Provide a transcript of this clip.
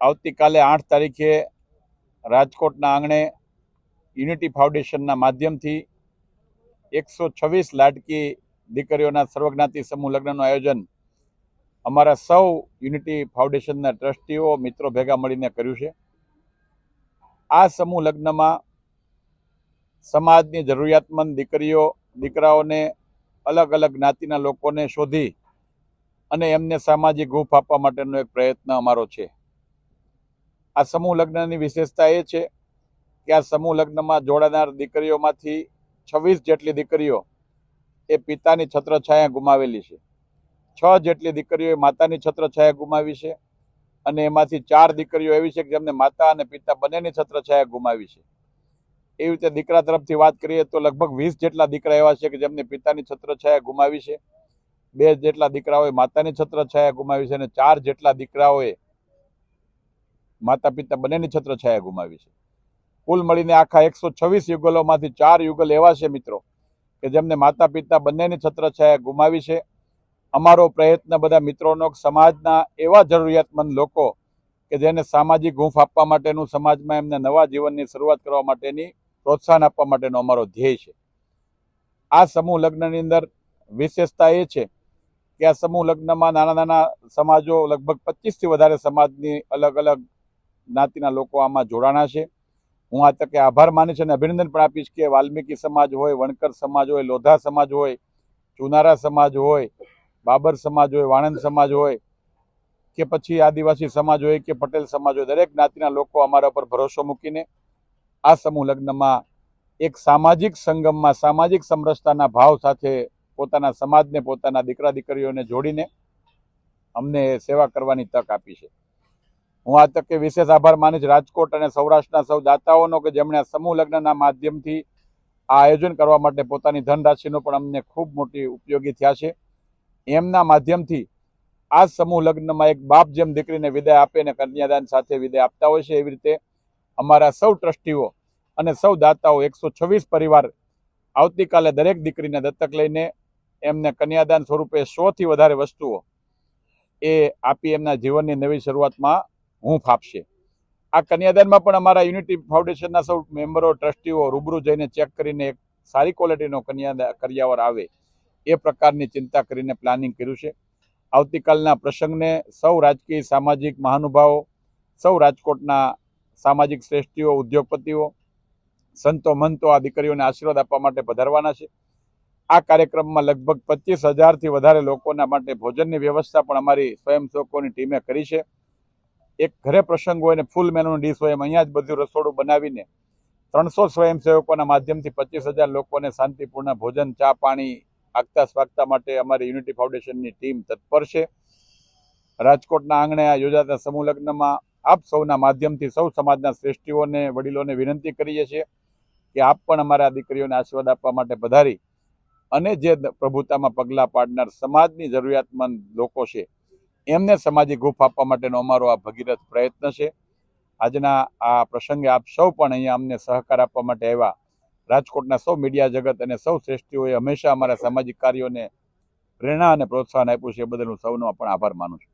આવતીકાલે 8 તારીખે રાજકોટના આંગણે યુનિટી ફાઉન્ડેશનના માધ્યમથી 126 લાડકી દીકરીઓના સર્વજ્ઞાતિ સમૂહ લગ્નનું આયોજન અમારા સૌ યુનિટી ફાઉન્ડેશનના ટ્રસ્ટીઓ મિત્રો ભેગા મળીને કર્યું છે। આ સમૂહ લગ્નમાં સમાજની જરૂરિયાતમંદ દીકરીઓ દીકરાઓને અલગ અલગ જ્ઞાતિના લોકોને શોધી અને એમને સામાજિક હૂંફ આપવા માટેનો એક પ્રયત્ન અમારો છે। આ સમૂહ લગ્નની વિશેષતા એ છે કે આ સમૂહ લગ્નમાં જોડાનાર દીકરીઓમાંથી 26 જેટલી દીકરીઓ એ પિતાની છત્રછાયા ગુમાવેલી છે, 6 જેટલી દીકરીઓએ માતાની છત્રછાયા ગુમાવી છે અને એમાંથી 4 દીકરીઓ એવી છે કે જેમને માતા અને પિતા બંનેની છત્રછાયા ગુમાવી છે। એવી રીતે દીકરા તરફથી વાત કરીએ તો લગભગ 20 જેટલા દીકરા એવા છે કે જેમને પિતાની છત્રછાયા ગુમાવી છે, 2 જેટલા દીકરાઓએ માતાની છત્રછાયા ગુમાવી છે અને 4 જેટલા દીકરાઓએ માતા પિતા બંનેની છત્રછાયા ગુમાવી છે। કુલ મળીને આખા 126 યુગલોમાંથી 4 યુગલ એવા છે મિત્રો કે જેમને માતા પિતા બંનેની છત્રછાયા ગુમાવી છે। અમારો પ્રયત્ન બધા મિત્રોનો સમાજના એવા જરૂરિયાતમંદ લોકો કે જેને સામાજિક હૂંફ આપવા માટેનું, સમાજમાં એમને નવા જીવનની શરૂઆત કરવા માટેની પ્રોત્સાહન આપવા માટેનો અમારો ધ્યેય છે। આ સમૂહ લગ્નની અંદર વિશેષતા એ છે કે આ સમૂહ લગ્નમાં નાના નાના સમાજો લગભગ 25થી વધારે સમાજની અલગ અલગ જ્ઞાતિના લોકો આમાં જોડાણા છે। હું આ તકે આભાર માનીશ અને અભિનંદન પણ આપીશ કે વાલ્મીકી સમાજ હોય, વણકર સમાજ હોય, લોધા સમાજ હોય, ચુનારા સમાજ હોય, બાબર સમાજ હોય, વાણંદ સમાજ હોય કે પછી આદિવાસી સમાજ હોય કે પટેલ સમાજ હોય, દરેક જ્ઞાતિના લોકો અમારા પર ભરોસો મૂકીને આ સમૂહ લગ્નમાં એક સામાજિક સંગમમાં સામાજિક સમરસતાના ભાવ સાથે પોતાના સમાજને, પોતાના દીકરા દીકરીઓને જોડીને અમને સેવા કરવાની તક આપી છે। હું આ તકે વિશેષ આભાર માનીશ રાજકોટ અને સૌરાષ્ટ્રના સૌ દાતાઓનો કે જેમણે આ સમૂહ લગ્નના માધ્યમથી આ આયોજન કરવા માટે પોતાની ધનરાશિનો પણ અમને ખૂબ મોટી ઉપયોગી થયા છે। એમના માધ્યમથી આ સમૂહ લગ્નમાં એક બાપ જેમ દીકરીને વિદાય આપે અને કન્યાદાન સાથે વિદાય આપતા હોય છે, એવી રીતે અમારા સૌ ટ્રસ્ટીઓ અને સૌ દાતાઓ 126 પરિવાર આવતીકાલે દરેક દીકરીને દત્તક લઈને એમને કન્યાદાન સ્વરૂપે 100થી વધારે વસ્તુઓ એ આપી એમના જીવનની નવી શરૂઆતમાં હૂંફ આપશે। આ કન્યાદાનમાં પણ અમારા યુનિટી ફાઉન્ડેશનના સૌ મેમ્બરો, ટ્રસ્ટીઓ રૂબરૂ જઈને ચેક કરીને એક સારી ક્વોલિટીનો કરિયાવર આવે એ પ્રકારની ચિંતા કરીને પ્લાનિંગ કર્યું છે। આવતીકાલના પ્રસંગને સૌ રાજકીય સામાજિક મહાનુભાવો, સૌ રાજકોટના સામાજિક શ્રેષ્ઠીઓ, ઉદ્યોગપતિઓ, સંતો મંતો આ દીકરીઓને આશીર્વાદ આપવા માટે પધારવાના છે। આ કાર્યક્રમમાં લગભગ 25,000થી વધારે લોકોના માટે ભોજનની વ્યવસ્થા પણ અમારી સ્વયંસેવકોની ટીમે કરી છે। એક ઘરે પ્રસંગ હોય ને ફૂલ મેનુની ડીશ હોય એમ અહીંયા જ બધું રસોડું બનાવીને 300 સ્વયંસેવકોના માધ્યમથી 25,000 લોકોને શાંતિપૂર્ણ ભોજન, ચા, પાણી આગતા સ્વાગતા માટે અમારી યુનિટી ફાઉન્ડેશનની ટીમ તત્પર છે। રાજકોટના આંગણે આ યોજાતા સમૂહ લગ્નમાં આપ સૌના માધ્યમથી સૌ સમાજના શ્રેષ્ઠીઓને, વડીલોને વિનંતી કરીએ છીએ કે આપ પણ અમારા દીકરીઓને આશીર્વાદ આપવા માટે પધારી અને જે પ્રભુતામાં પગલાં પાડનાર સમાજની જરૂરિયાતમંદ લોકો છે એમને સામાજિક હૂંફ આપવા માટેનો અમારો આ ભગીરથ પ્રયત્ન છે। આજના આ પ્રસંગે આપ સૌ પણ અહીંયા અમને સહકાર આપવા માટે આવ્યા। રાજકોટના સૌ મીડિયા જગત અને સૌ શ્રેષ્ઠીઓએ હંમેશા અમારા સામાજિક કાર્યોને પ્રેરણા અને પ્રોત્સાહન આપ્યું છે, એ બદલ હું સૌનો પણ આભાર માનું છું।